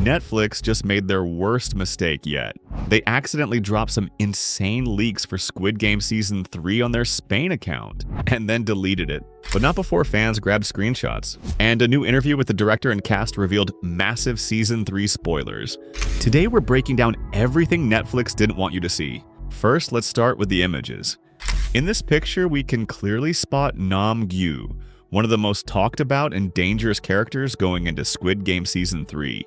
Netflix just made their worst mistake yet. They accidentally dropped some insane leaks for Squid Game Season 3 on their Spain account, and then deleted it. But not before fans grabbed screenshots. And a new interview with the director and cast revealed massive Season 3 spoilers. Today we're breaking down everything Netflix didn't want you to see. First, let's start with the images. In this picture, we can clearly spot Nam-gyu, one of the most talked about and dangerous characters going into Squid Game Season 3.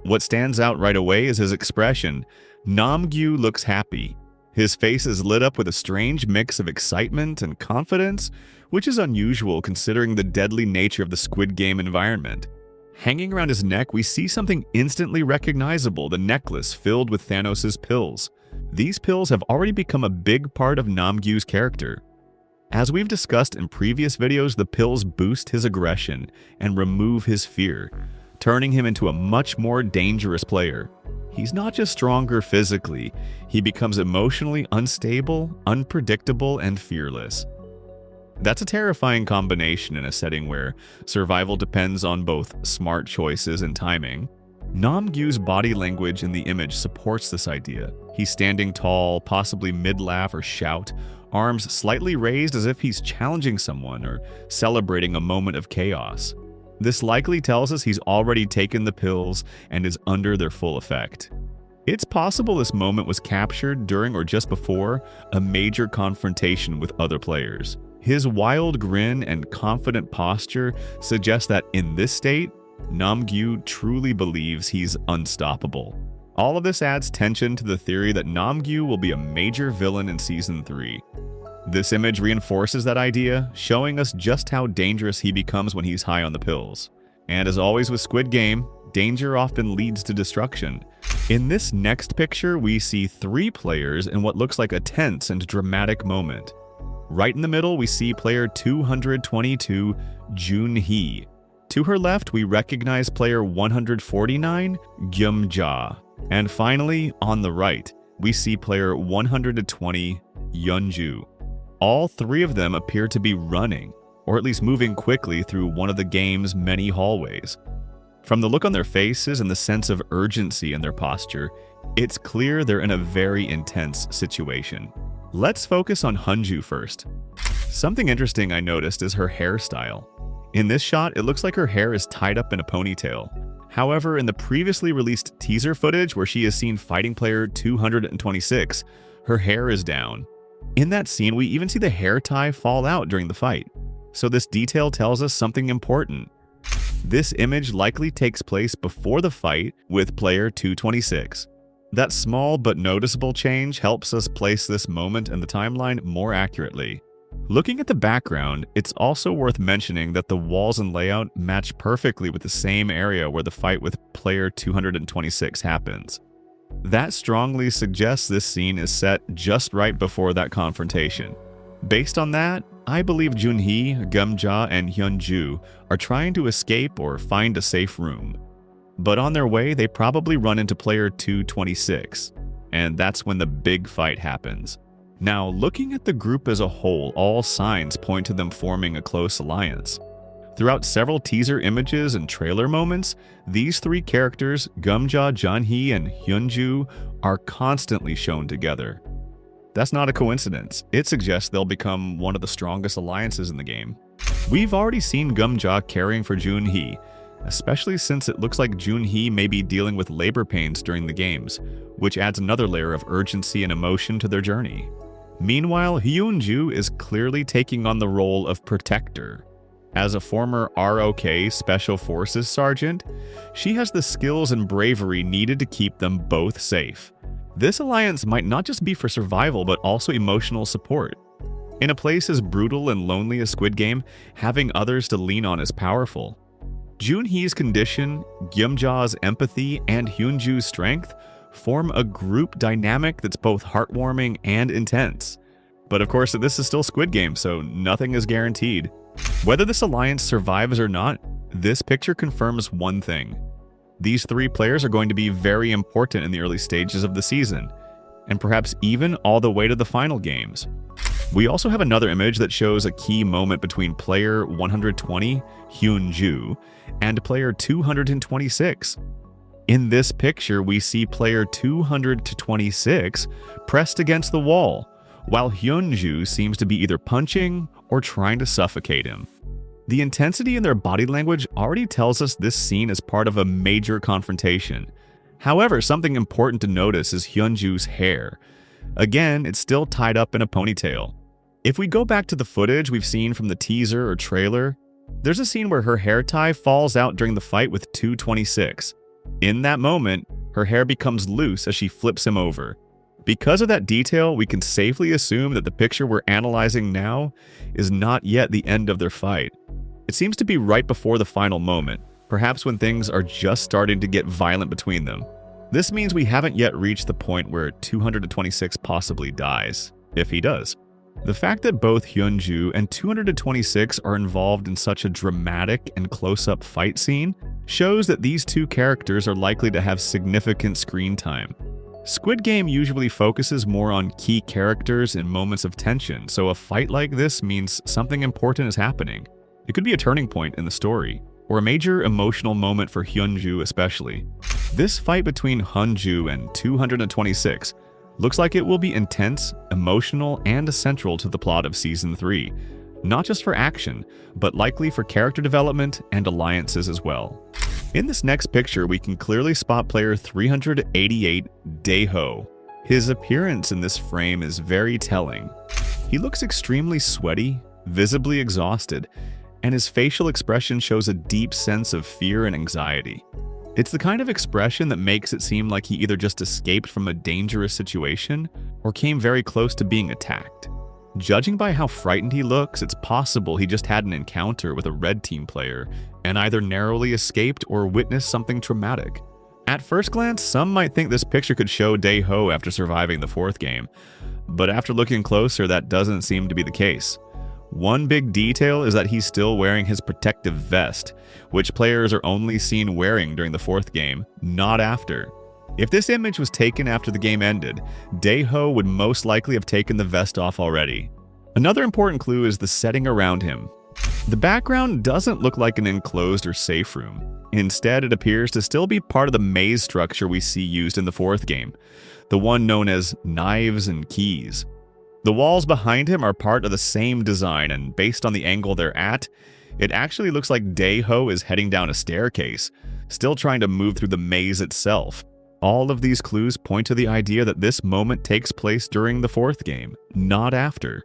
What stands out right away is his expression. Nam-gyu looks happy. His face is lit up with a strange mix of excitement and confidence, which is unusual considering the deadly nature of the Squid Game environment. Hanging around his neck, we see something instantly recognizable, the necklace filled with Thanos' pills. These pills have already become a big part of Nam-gyu's character. As we've discussed in previous videos, the pills boost his aggression and remove his fear, turning him into a much more dangerous player. He's not just stronger physically, he becomes emotionally unstable, unpredictable, and fearless. That's a terrifying combination in a setting where survival depends on both smart choices and timing. Nam-gyu's body language in the image supports this idea. He's standing tall, possibly mid-laugh or shout, arms slightly raised as if he's challenging someone or celebrating a moment of chaos. This likely tells us he's already taken the pills and is under their full effect. It's possible this moment was captured during or just before a major confrontation with other players. His wild grin and confident posture suggest that in this state, Nam-gyu truly believes he's unstoppable. All of this adds tension to the theory that Nam-gyu will be a major villain in Season 3. This image reinforces that idea, showing us just how dangerous he becomes when he's high on the pills. And as always with Squid Game, danger often leads to destruction. In this next picture, we see 3 players in what looks like a tense and dramatic moment. Right in the middle, we see player 222, Jun-hee. To her left, we recognize player 149, Gyum-ja. And finally, on the right, we see player 120, Yeonju. All 3 of them appear to be running, or at least moving quickly through one of the game's many hallways. From the look on their faces and the sense of urgency in their posture, it's clear they're in a very intense situation. Let's focus on Hunju first. Something interesting I noticed is her hairstyle. In this shot, it looks like her hair is tied up in a ponytail. However, in the previously released teaser footage where she is seen fighting player 226, her hair is down. In that scene, we even see the hair tie fall out during the fight. So this detail tells us something important. This image likely takes place before the fight with player 226. That small but noticeable change helps us place this moment in the timeline more accurately. Looking at the background, it's also worth mentioning that the walls and layout match perfectly with the same area where the fight with player 226 happens. That strongly suggests this scene is set just right before that confrontation. Based on that, I believe Jun-hee, Gyum-ja, and Yeonju are trying to escape or find a safe room. But on their way, they probably run into player 226, and that's when the big fight happens. Now, looking at the group as a whole, all signs point to them forming a close alliance. Throughout several teaser images and trailer moments, these 3 characters, Gyum-ja, Jun-hee, and Yeonju, are constantly shown together. That's not a coincidence. It suggests they'll become one of the strongest alliances in the game. We've already seen Gyum-ja caring for Jun-hee, especially since it looks like Jun-hee may be dealing with labor pains during the games, which adds another layer of urgency and emotion to their journey. Meanwhile, Yeonju is clearly taking on the role of protector. As a former ROK Special Forces sergeant, she has the skills and bravery needed to keep them both safe. This alliance might not just be for survival, but also emotional support. In a place as brutal and lonely as Squid Game, having others to lean on is powerful. Jun-hee's condition, Gyum-ja's empathy, and Yeonju's strength form a group dynamic that's both heartwarming and intense. But of course, this is still Squid Game, so nothing is guaranteed. Whether this alliance survives or not, this picture confirms one thing. These 3 players are going to be very important in the early stages of the season, and perhaps even all the way to the final games. We also have another image that shows a key moment between player 120, Yeonju, and player 226. In this picture, we see player 226 pressed against the wall, while Hyunju seems to be either punching or trying to suffocate him. The intensity in their body language already tells us this scene is part of a major confrontation. However, something important to notice is Hyunju's hair. Again, it's still tied up in a ponytail. If we go back to the footage we've seen from the teaser or trailer, there's a scene where her hair tie falls out during the fight with 226. In that moment, her hair becomes loose as she flips him over. Because of that detail, we can safely assume that the picture we're analyzing now is not yet the end of their fight. It seems to be right before the final moment, perhaps when things are just starting to get violent between them. This means we haven't yet reached the point where 226 possibly dies, if he does. The fact that both Hyunju and 226 are involved in such a dramatic and close-up fight scene shows that these two characters are likely to have significant screen time. Squid Game usually focuses more on key characters in moments of tension, so a fight like this means something important is happening. It could be a turning point in the story, or a major emotional moment for Hyunju especially. This fight between Hyunju and 226 looks like it will be intense, emotional, and central to the plot of Season 3. Not just for action, but likely for character development and alliances as well. In this next picture, we can clearly spot player 388, Daeho. His appearance in this frame is very telling. He looks extremely sweaty, visibly exhausted, and his facial expression shows a deep sense of fear and anxiety. It's the kind of expression that makes it seem like he either just escaped from a dangerous situation or came very close to being attacked. Judging by how frightened he looks, it's possible he just had an encounter with a red team player and either narrowly escaped or witnessed something traumatic. At first glance, some might think this picture could show Daeho after surviving the fourth game, but after looking closer, that doesn't seem to be the case. One big detail is that he's still wearing his protective vest, which players are only seen wearing during the fourth game, not after. If this image was taken after the game ended, Daeho would most likely have taken the vest off already. Another important clue is the setting around him. The background doesn't look like an enclosed or safe room. Instead, it appears to still be part of the maze structure we see used in the fourth game, the one known as knives and keys. The walls behind him are part of the same design, and based on the angle they're at, it actually looks like Daeho is heading down a staircase, still trying to move through the maze itself. All of these clues point to the idea that this moment takes place during the fourth game, not after.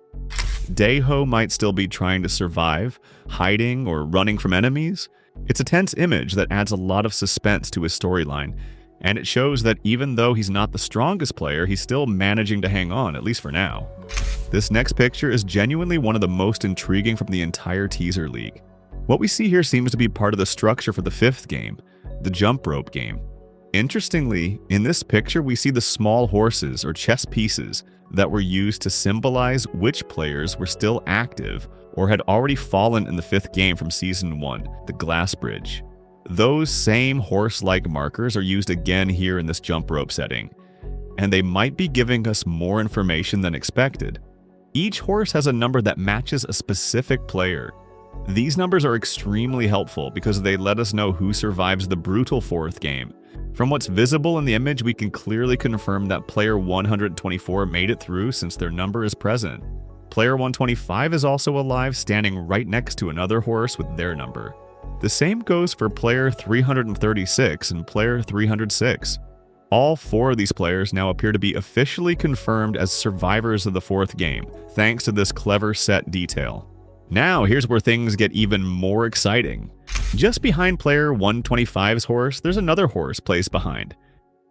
Daeho might still be trying to survive, hiding, or running from enemies. It's a tense image that adds a lot of suspense to his storyline, and it shows that even though he's not the strongest player, he's still managing to hang on, at least for now. This next picture is genuinely one of the most intriguing from the entire teaser leak. What we see here seems to be part of the structure for the fifth game, the jump rope game. Interestingly, in this picture we see the small horses or chess pieces that were used to symbolize which players were still active or had already fallen in the fifth game from Season 1, the glass bridge. Those same horse-like markers are used again here in this jump rope setting, and they might be giving us more information than expected. Each horse has a number that matches a specific player. These numbers are extremely helpful because they let us know who survives the brutal fourth game. From what's visible in the image, we can clearly confirm that player 124 made it through since their number is present. Player 125 is also alive, standing right next to another horse with their number. The same goes for player 336 and player 306. All four of these players now appear to be officially confirmed as survivors of the fourth game, thanks to this clever set detail. Now, here's where things get even more exciting. Just behind player 125's horse, there's another horse placed behind.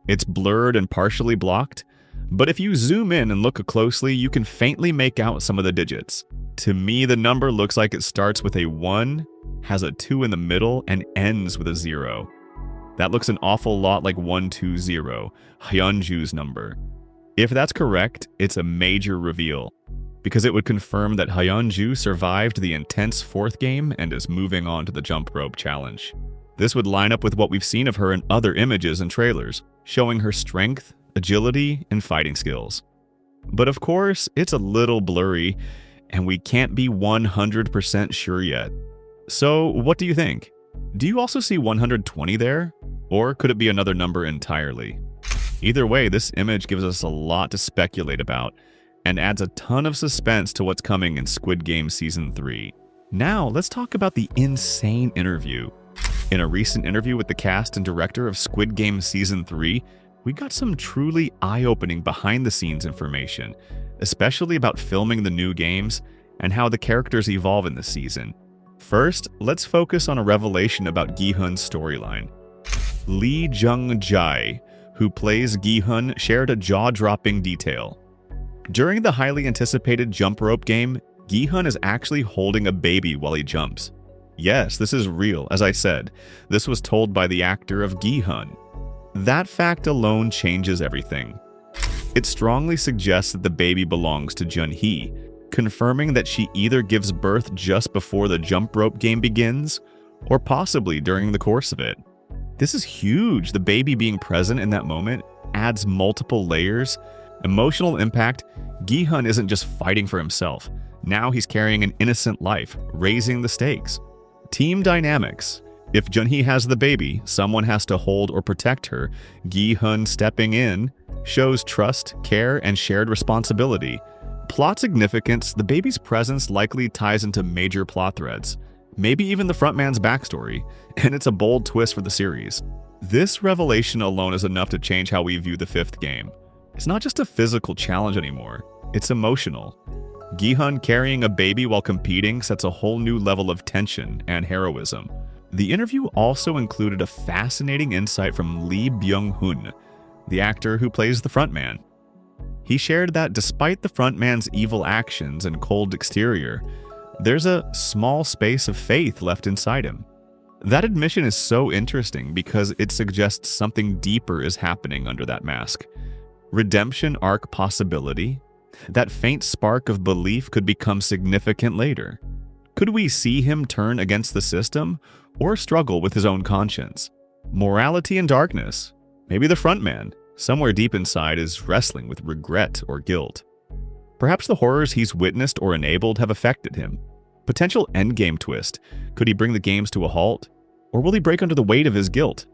It's blurred and partially blocked, but if you zoom in and look closely, you can faintly make out some of the digits. To me, the number looks like it starts with a 1, has a 2 in the middle, and ends with a 0. That looks an awful lot like 120, Hyunju's number. If that's correct, it's a major reveal, because it would confirm that Hyunju survived the intense fourth game and is moving on to the jump rope challenge. This would line up with what we've seen of her in other images and trailers, showing her strength, agility, and fighting skills. But of course, it's a little blurry, and we can't be 100% sure yet. So what do you think? Do you also see 120 there? Or could it be another number entirely? Either way, this image gives us a lot to speculate about and adds a ton of suspense to what's coming in Squid Game Season 3. Now, let's talk about the insane interview. In a recent interview with the cast and director of Squid Game Season 3, we got some truly eye-opening behind-the-scenes information, especially about filming the new games and how the characters evolve in this season. First, let's focus on a revelation about Gi-hun's storyline. Lee Jung-jae, who plays Gi-hun, shared a jaw-dropping detail. During the highly anticipated jump rope game, Gi-hun is actually holding a baby while he jumps. Yes, this is real, as I said. This was told by the actor of Gi-hun. That fact alone changes everything. It strongly suggests that the baby belongs to Jun-hee, confirming that she either gives birth just before the jump rope game begins, or possibly during the course of it. This is huge. The baby being present in that moment adds multiple layers. Emotional impact. Gi-hun isn't just fighting for himself. Now he's carrying an innocent life, raising the stakes. Team dynamics. If Jun-hee has the baby, someone has to hold or protect her. Gi-hun stepping in shows trust, care, and shared responsibility. Plot significance. The baby's presence likely ties into major plot threads, maybe even the frontman's backstory, and it's a bold twist for the series. This revelation alone is enough to change how we view the fifth game. It's not just a physical challenge anymore, it's emotional. Gi-hun carrying a baby while competing sets a whole new level of tension and heroism. The interview also included a fascinating insight from Lee Byung-hun, the actor who plays the frontman. He shared that despite the frontman's evil actions and cold exterior, there's a small space of faith left inside him. That admission is so interesting because it suggests something deeper is happening under that mask. Redemption arc possibility? That faint spark of belief could become significant later. Could we see him turn against the system or struggle with his own conscience? Morality and darkness? Maybe the frontman, somewhere deep inside, is wrestling with regret or guilt. Perhaps the horrors he's witnessed or enabled have affected him. Potential endgame twist. Could he bring the games to a halt? Or will he break under the weight of his guilt?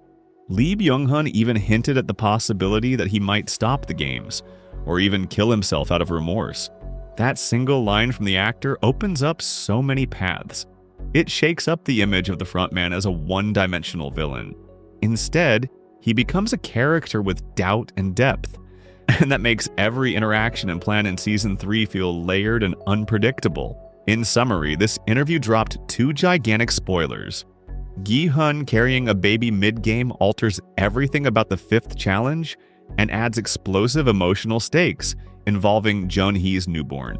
Lee Byung-hun even hinted at the possibility that he might stop the games, or even kill himself out of remorse. That single line from the actor opens up so many paths. It shakes up the image of the frontman as a one-dimensional villain. Instead, he becomes a character with doubt and depth. And that makes every interaction and plan in Season 3 feel layered and unpredictable. In summary, this interview dropped two gigantic spoilers. Gi-hun carrying a baby mid-game alters everything about the fifth challenge and adds explosive emotional stakes involving Jun-hee's newborn.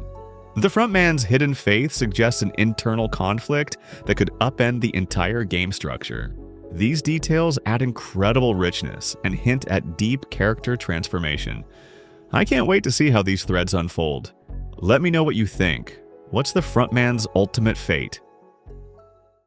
The frontman's hidden faith suggests an internal conflict that could upend the entire game structure. These details add incredible richness and hint at deep character transformation. I can't wait to see how these threads unfold. Let me know what you think. What's the frontman's ultimate fate?